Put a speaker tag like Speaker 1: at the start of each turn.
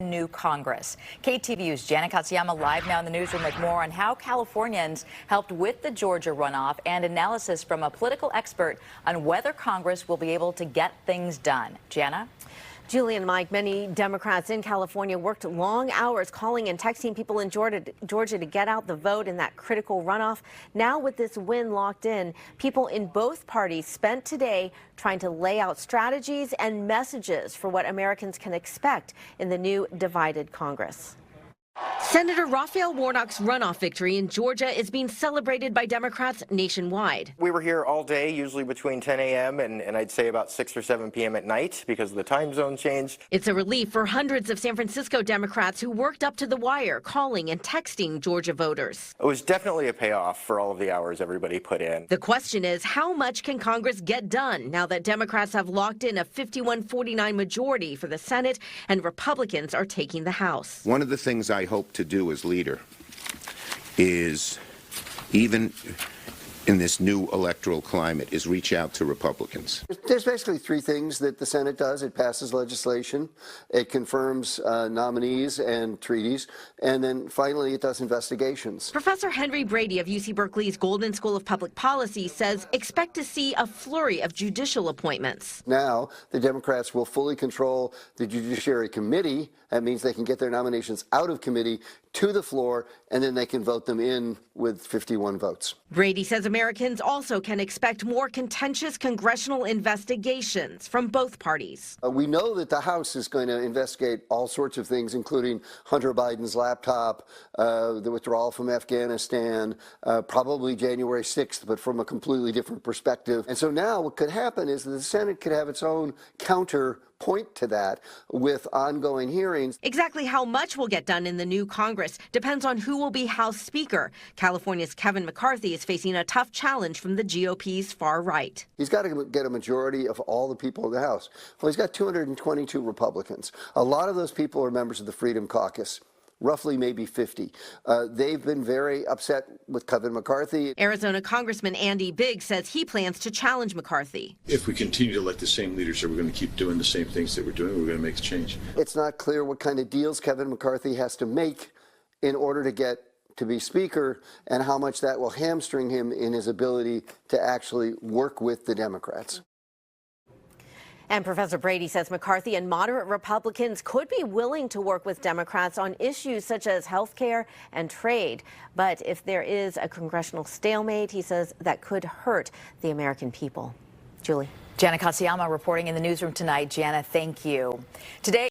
Speaker 1: New Congress. KTVU's Jana Katsuyama live now in the newsroom with more on how Californians helped with the Georgia runoff and analysis from a political expert on whether Congress will be able to get things done. Jana?
Speaker 2: Julie and Mike, many Democrats in California worked long hours calling and texting people in Georgia to get out the vote in that critical runoff. Now with this win locked in, people in both parties spent today trying to lay out strategies and messages for what Americans can expect in the new divided Congress. Senator Raphael Warnock's runoff victory in Georgia is being celebrated by Democrats nationwide.
Speaker 3: We were here all day, usually between 10 a.m. and I'd say about 6 or 7 p.m. at night because of the time zone change.
Speaker 2: It's a relief for hundreds of San Francisco Democrats who worked up to the wire, calling and texting Georgia voters.
Speaker 3: It was definitely a payoff for all of the hours everybody put in.
Speaker 2: The question is, how much can Congress get done now that Democrats have locked in a 51-49 majority for the Senate and Republicans are taking the House?
Speaker 4: One of the things I hope to do as leader is, even in this new electoral climate, is reach out to Republicans.
Speaker 5: There's basically three things that the Senate does. It passes legislation, it confirms nominees and treaties, and then finally it does investigations.
Speaker 2: Professor Henry Brady of UC Berkeley's Goldman School of Public Policy says expect to see a flurry of judicial appointments.
Speaker 5: Now the Democrats will fully control the Judiciary Committee. That means they can get their nominations out of committee to the floor, and then they can vote them in with 51 votes.
Speaker 2: Brady says Americans also can expect more contentious congressional investigations from both parties.
Speaker 5: We know that the House is going to investigate all sorts of things, including Hunter Biden's laptop, the withdrawal from Afghanistan, probably January 6th, but from a completely different perspective. And so now what could happen is that the Senate could have its own counterpoint to that with ongoing hearings.
Speaker 2: Exactly how much will get done in the new Congress depends on who will be House Speaker. California's Kevin McCarthy is facing a tough challenge from the GOP's far right.
Speaker 5: He's got to get a majority of all the people in the House. Well, he's got 222 Republicans. A lot of those people are members of the Freedom Caucus. Roughly maybe 50. They've been very upset with Kevin McCarthy.
Speaker 2: Arizona Congressman Andy Biggs says he plans to challenge McCarthy.
Speaker 6: If we continue to elect the same leadership, we're going to keep doing the same things that we're doing. We're going to make a change.
Speaker 5: It's not clear what kind of deals Kevin McCarthy has to make in order to get to be Speaker, and how much that will hamstring him in his ability to actually work with the Democrats.
Speaker 2: And Professor Brady says McCarthy and moderate Republicans could be willing to work with Democrats on issues such as health care and trade. But if there is a congressional stalemate, he says that could hurt the American people. Julie.
Speaker 1: Jana Katsuyama reporting in the newsroom tonight. Jana, thank you. Today.